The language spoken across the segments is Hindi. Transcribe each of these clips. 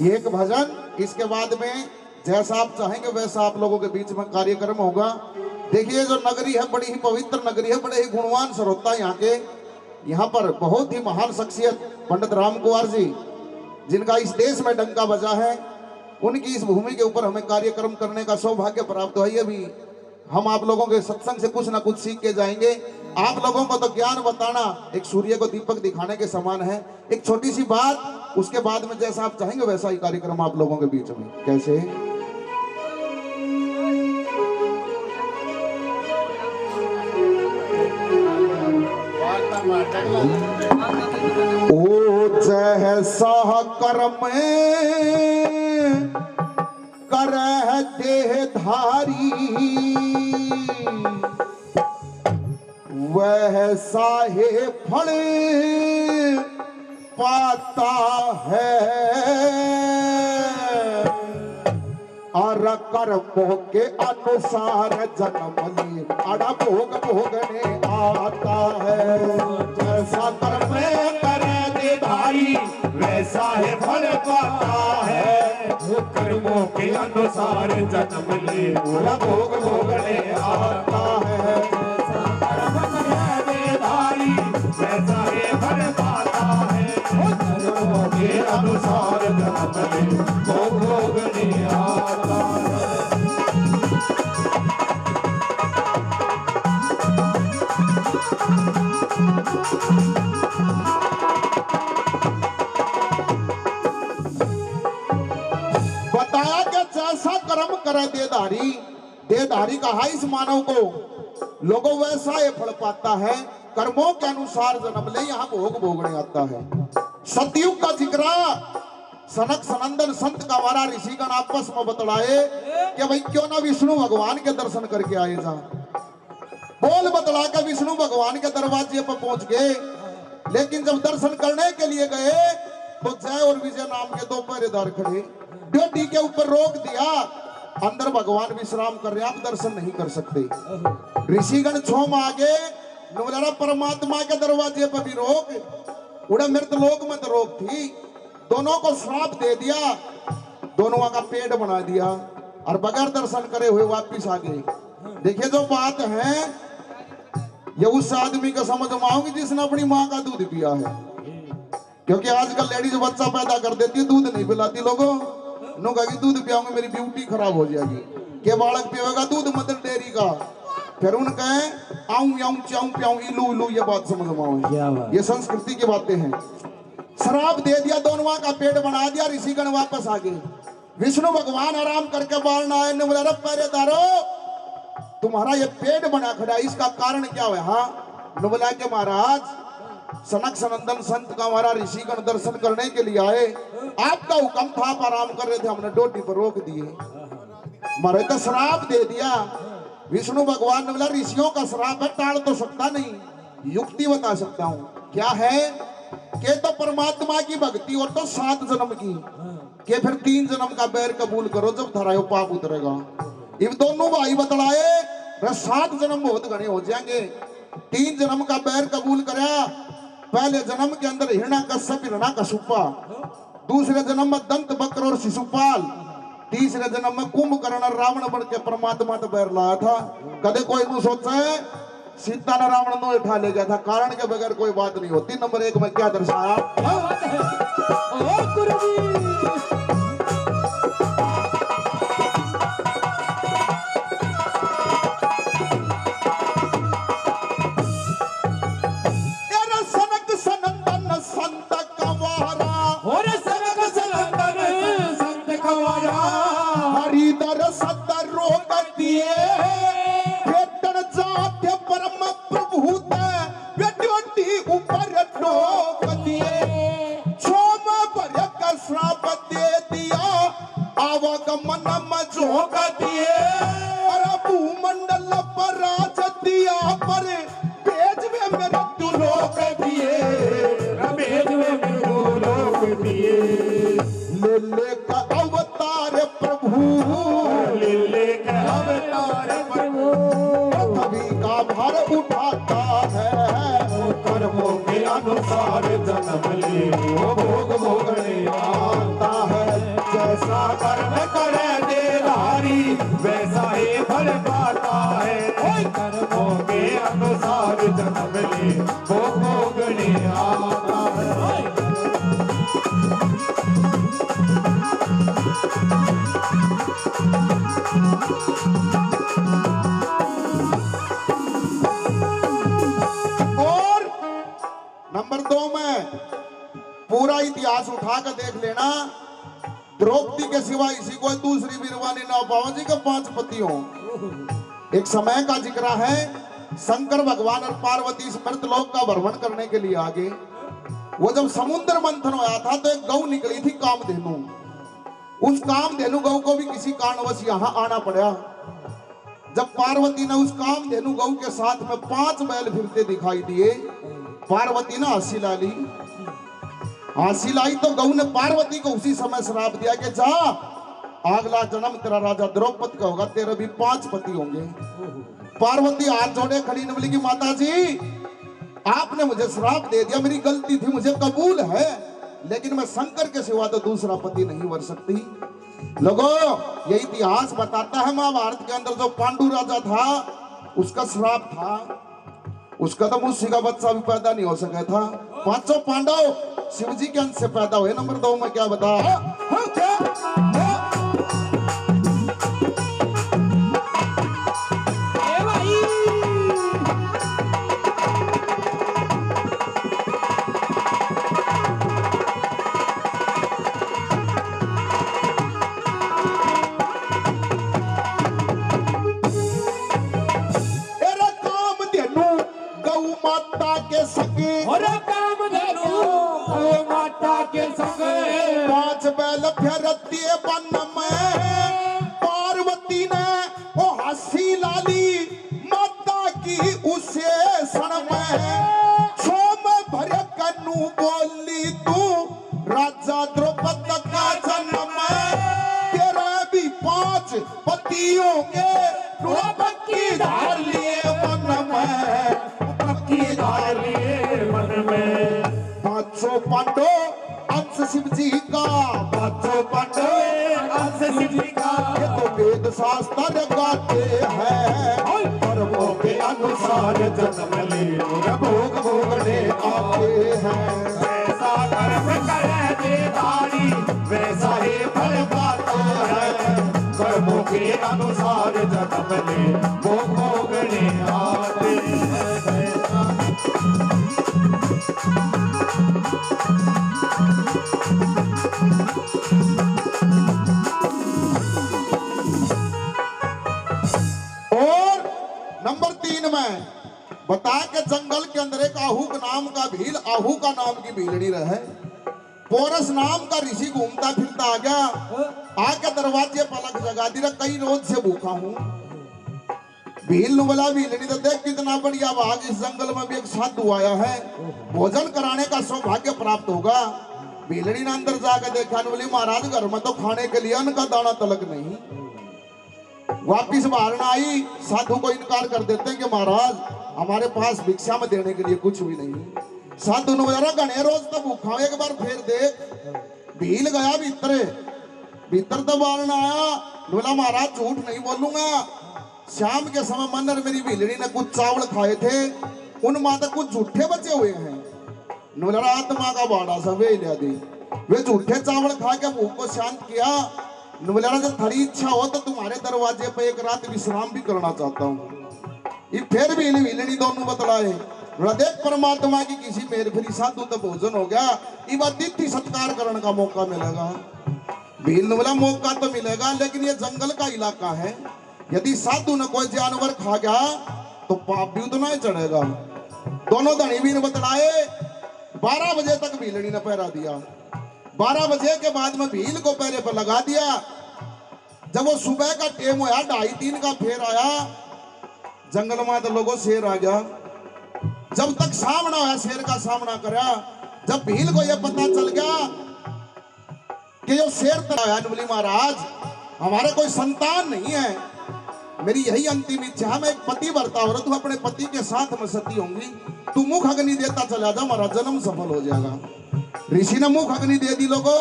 ये एक भजन, इसके बाद में जैसा आप चाहेंगे वैसा आप लोगों के बीच में कार्यक्रम होगा। देखिए जो नगरी है बड़ी ही पवित्र नगरी है, बड़े ही गुणवान श्रोता यहाँ के। यहाँ पर बहुत ही महान शख्सियत पंडित राम कुंवर जी, जिनका इस देश में डंका बजा है, उनकी इस भूमि के ऊपर हमें कार्यक्रम करने का सौभाग्य प्राप्त हुआ। ये भी हम आप लोगों के सत्संग से कुछ ना कुछ सीख के जाएंगे। आप लोगों को तो ज्ञान बताना एक सूर्य को दीपक दिखाने के समान है। एक छोटी सी बात, उसके बाद में जैसा आप चाहेंगे वैसा ही कार्यक्रम आप लोगों के बीच में। कैसे? ओ जैसा कर्म करह देहधारी, वैसा ही फल पाता है। और कर्मों के अनुसार जन्म ले अड़ा भोग भोगने आता है। जैसा कर्म करे देहधारी, वैसा ही फल पाता है। कर्मों के अनुसार जन्म ले अड़ा भोग भोगने आता है। वैसा ही फल पाता है। कर्मों के अनुसार जन्म ले भोग भोगने आता है। बताया कि जैसा कर्म करे देहधारी, देहधारी कहा इस मानव को, लोगों वैसा ये फल पाता है। कर्मों के अनुसार जन्म ले यहाँ भोग भोगने आता है। सतयुग का जिक्रा सनक सनंदन संत का वारा ऋषिगण आपस में बतलाए कि भाई क्यों ना विष्णु भगवान के दर्शन करके आए जा। बोल बतला के विष्णु भगवान के दरवाजे पर पहुंच गए, लेकिन जब दर्शन करने के लिए गए तो जय और विजय नाम के दो पहरेदार खड़े, ड्यूटी के ऊपर रोक दिया। अंदर भगवान विश्राम कर रहे, आप दर्शन नहीं कर सकते। ऋषिगण छोम आगे, परमात्मा के दरवाजे पर भी रोक, उड़ा मृत लोक में तो रोक थी। दोनों को श्राप दे दिया, दोनों का पेट बना दिया और बगैर दर्शन करे हुए वापिस आ गए। देखिए जो बात है ये उस आदमी को समझ में आऊंगी जिसने अपनी माँ का दूध पिया है। क्योंकि आजकल लेडीज बच्चा पैदा कर देती है, दूध नहीं पिलाती लोगों नो, कहेगी दूध पियाऊंगी मेरी ब्यूटी खराब हो जाएगी। के बालक पिएगा दूध मदर डेयरी का, फिर उनका आऊं याऊं चाऊं प्याऊं इलू इलू, ये बात समझ में आओ, ये संस्कृति की बातें हैं। शराब दे दिया, दोनों का पेट बना दिया, ऋषिगण वापस आ गए। विष्णु भगवान आराम करके बालना आए, बोला पहरेदारो तुम्हारा ये पेट बना खड़ा, इसका कारण क्या है? हाँ, बोला के महाराज सनक सनंदन संत का हमारा ऋषिगण दर्शन करने के लिए आए, आपका हुक्म था, आप आराम कर रहे थे, हमने ड्यूटी पर रोक दिए, मारे तो श्राप दे दिया। विष्णु भगवान ने बोला ऋषियों का श्राप है, टाल तो सकता नहीं, युक्ति बता सकता हूं। क्या है के तो परमात्मा की भक्ति और तो 7 जन्म की, के फिर 3 जन्म का बैर कबूल करो, जब धरायो पाप उतरेगा। इन दोनों भाई बतलाए 7 जन्म बहुत घने हो जाएंगे। 3 जन्म का बैर कबूल कराया। पहले जन्म के अंदर हिरण्यकश्यप हिरण्यकशिपा, दूसरे जन्म में दंत वक्र और शिशुपाल, तीसरे जन्म में कुंभकर्ण और रावण बन के परमात्मा तो बैर लाया था। कदे कोई नहीं सोचा है सीता ने रावण ने उठा ले गया था, कारण के बगैर कोई बात नहीं होती। नंबर 1 में क्या दर्शाया? भूमंडल पर राज दिया पर भेज में मेरे दुलोक दिए, भेज में मेरे दुलोक दिए। ले का अवतार प्रभु, ले का अवतार प्रभु, कभी का भार उठाता है। कर्मों के अनुसार जन्म ले वो भोग भोगने आता है। पूरा इतिहास उठा कर देख लेना, द्रौपदी के सिवा इसी कोई दूसरी वीरवानी ना पाओ जी के 5 पति हो। एक समय का जिक्र है, शंकर भगवान और पार्वती मृत लोक का भ्रमण करने के लिए आगे। वो जब समुद्र मंथन होया था तो एक गौ निकली थी कामधेनु। उस कामधेनु गौ को भी किसी कारणवश यहाँ आना पड़ा। जब पार्वती ने उस कामधेनु गौ के साथ में 5 बैल फिरते दिखाई दिए, पार्वती ने हंसी ला ली। हंसी लाई तो गौ ने पार्वती को उसी समय श्राप दिया कि जा, अगला जन्म तेरा राजा द्रौपदी का होगा, तेरे भी 5 पति होंगे। पार्वती हाथ जोड़े खड़ी ने बोली कि माता जी, आपने मुझे श्राप दे दिया, मेरी गलती थी, मुझे कबूल है, लेकिन मैं शंकर के सिवा तो दूसरा पति नहीं वर सकती। लोगों, ये इतिहास बताता है महाभारत के अंदर जो पांडु राजा था उसका श्राप था, उसका तो मुझसे का बच्चा भी पैदा नहीं हो सका था। 500 पांडव शिव जी के अंश से पैदा हुए। नंबर 2 में क्या बता पार्वती ने ओ हंसी लाली माता की उसे सण में सोम भर कनु बोली तू राजा द्रौपदी का जन्म तेरा भी 5 पति होंगे, पक्की धार लिए मन में, पक्की धार लिए मन में। 500 पांडव अंश शिव जी का, 500 पांडव अंश शिव जी का, ये तो वेद शास्त्र गाते हैं, कर्मों के अनुसार जन्म ले भोग भोगने आते हैं। वैसा कर्म करे देदारी वैसा ही फल पाता है, कर्मों के अनुसार जन्म ले भोग भोगने आते हैं। नंबर 3 में बता के जंगल के अंदर एक आहूक नाम का भील, आहू का नाम की भीलड़ी रहे। पोरस नाम का ऋषि घूमता फिरता आ गया, आके दरवाजे पलक जगा दी, कई रोज से भूखा हूँ। भील ने बोला भीलड़ी तो देख कितना बढ़िया भाग, इस जंगल में भी एक साधु आया है, भोजन कराने का सौभाग्य प्राप्त होगा। भीलड़ी ने अंदर जाकर देखा, बोली महाराज घर में तो खाने के लिए अन्न का दाना तलक नहीं। वापिस बाहर न आई, साधु को इनकार कर देते कि महाराज हमारे पास भिक्षा में देने के लिए कुछ भी नहीं। साधु ने बोला गणे रोज तो भूखा, एक बार फिर देख। भील गया भीतर तो बाहर न आया, बोला महाराज झूठ नहीं बोलूंगा, शाम के समय मन और मेरी भीलड़ी ने कुछ चावल खाए थे, उन माता कुछ झूठे बचे हुए हैं। बोला आत्मा का बाड़ा सा वे लिया दी, वे झूठे चावल खा के भूख को शांत किया। बोला जब थोड़ी इच्छा हो तो तुम्हारे दरवाजे पे एक रात विश्राम भी करना चाहता हूँ। ये फिर भी भीलड़ी दोनों बतलाए, देख परमात्मा की किसी मेर फिरी साधु तो भोजन हो गया, ये बात तिथि सत्कार करने का मौका मिलेगा। भील ने बोला मौका तो मिलेगा, लेकिन ये जंगल का इलाका है, यदि साधु ने कोई जानवर खा गया तो पाप भी उतना ही चढ़ेगा। दोनों धनी भी ने बतलाए। 12 बजे तक भीलड़ी ने पहरा दिया। 12 बजे के बाद में भील को पैरे पर लगा दिया। जब वो सुबह का टेम होया, 2:30 का फेर आया, जंगल में तो लोगों शेर आ गया। जब तक सामना होया, शेर का सामना करा, जब भील को यह पता चल गया कि जो शेर तरह है, बोली महाराज हमारे कोई संतान नहीं है, मेरी यही अंतिम इच्छा है, मैं एक पति बरता हो रहा, तू अपने पति के साथ में सती होंगी, तू मुख अग्नि देता चला जा, हमारा जन्म सफल हो जाएगा। ऋषि ने मुख अग्नि दे दी लोगों,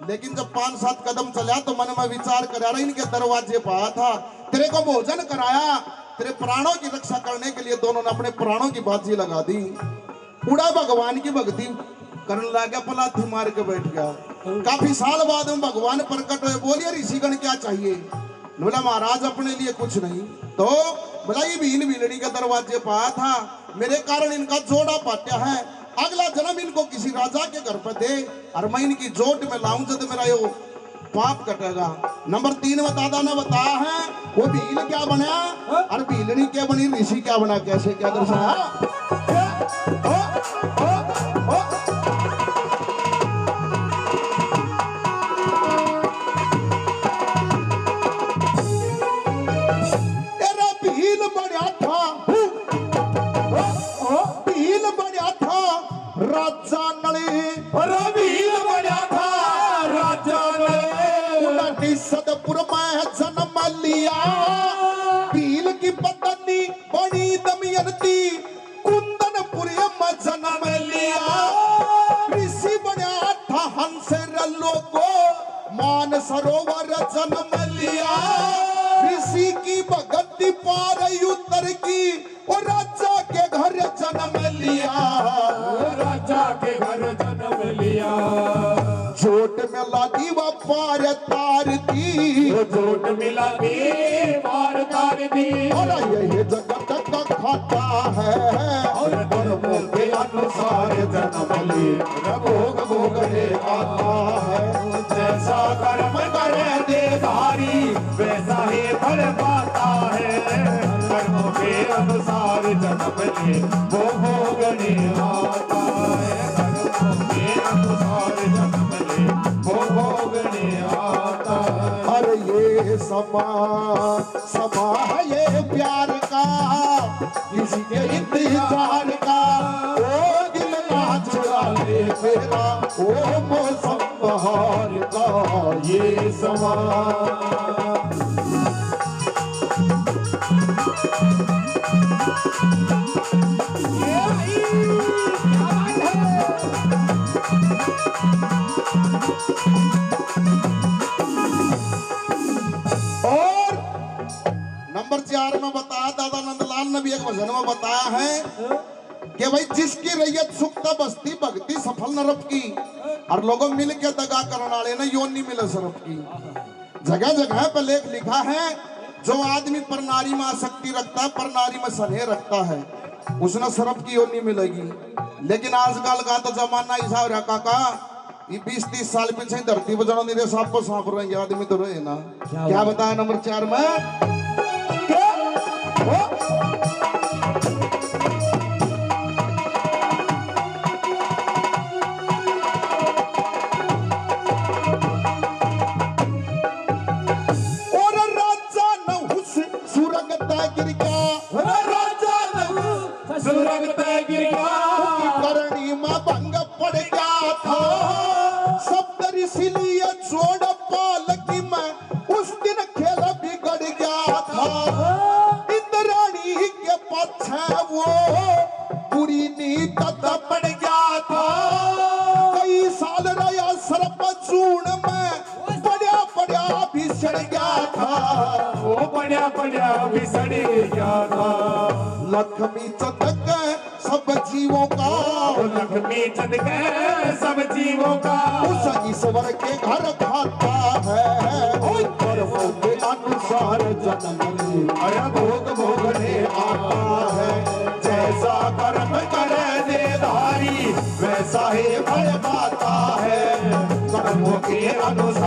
लेकिन जब 5-7 कदम चला तो मन में विचार करा, इनके दरवाजे पर आया था, तेरे को भोजन कराया, तेरे प्राणों की रक्षा करने के लिए दोनों ने अपने प्राणों की बाजी लगा दी। उड़ा भगवान की भक्ति करने लगा, पलाथी मार के बैठ गया। काफी साल बाद में भगवान प्रकट हुए, बोलिए ऋषिगण क्या चाहिए? बोला महाराज अपने लिए कुछ नहीं। तो बोला ये भील भीलड़ी के दरवाजे पर आया था, मेरे कारण इनका जोड़ा पाट्या है, अगला जन्म इनको किसी राजा के घर पर दे और मैं इनकी जोट में लाऊं जब मेरा यो पाप कटेगा। नंबर 3 बतादा ने बताया है वो भील क्या बना और भीलनी क्या बनी, ऋषि क्या बना, कैसे क्या दर्शाया। भील बढ़िया था राजा नली, भील बढ़िया था राजा ने सदपुर में जन्म लिया। भील की पत्नी बड़ी दमयंती कुंदनपुर में जन्म लिया। ऋषि बना था हंस लोगो मान सरोवर जन्म लिया। ऋषि की भगती पार उतर की और राजा के घर जन्म लिया। राजा के घर जन्म लिया। जोट में लादी व पार तार दी, जोट मिला दी पार तार दी। और ये जगत का खाता है और कर्मों के अनुसार जन्म ले भोग भोगने आता है। जैसा कर्म करे देधारी वैसा ही फल पाता है। कर्मों के अनुसार जन्म ले वो भोगने आता है। कर्मों के अनुसार जन्म ले वो भोगने आता है। अरे ये समा है ये प्यार का किसी के इंतजार का। ओ दिल ना चुरा ले मेरा ओ मौसम बहार का ये समा। और नंबर 4 में बताया दादा नंदलाल ने भी एक भजन में बताया है कि भाई जिसकी रैयत सुखता बस्ती भक्ति सफल नरप की और लोगों मिल के दगा करने वाले ने योन नहीं मिले सरप की। जगह जगह पर लेख लिखा है जो आदमी पर नारी में आसक्ति रखता है पर नारी में स्नेह रखता है उसने सरप की योन नहीं मिलेगी। लेकिन आजकल का तो जमाना ऐसा हो रहा काका, ये 20-30 साल पीछे धरती पर जाना नहीं सांप को सांप रहे आदमी तो रहे ना। क्या बताया नंबर 4 में करणी में भंग पड़ गया था। सब इसीलिए जोड़ पालकी में उस दिन खेल बिगड़ गया था। इंद्राणी के पीछे वो बुरी नीत पड़ गया था। कई साल रहा सर्प चूर्ण में बड़ा बड़ा बिछड़ गया था। वो बड़ा बड़ा बिछड़ गया था। लक्ष्मी चंद सब जीवों का, लक्ष्मी चंद के सब जीवों का उस ईश्वर के घर खाता है। कर्मों के अनुसार जन्म ले भोग भोगने आता है। जैसा कर्म करे देधारी वैसा ही फल पाता है। कर्मों के अनुसार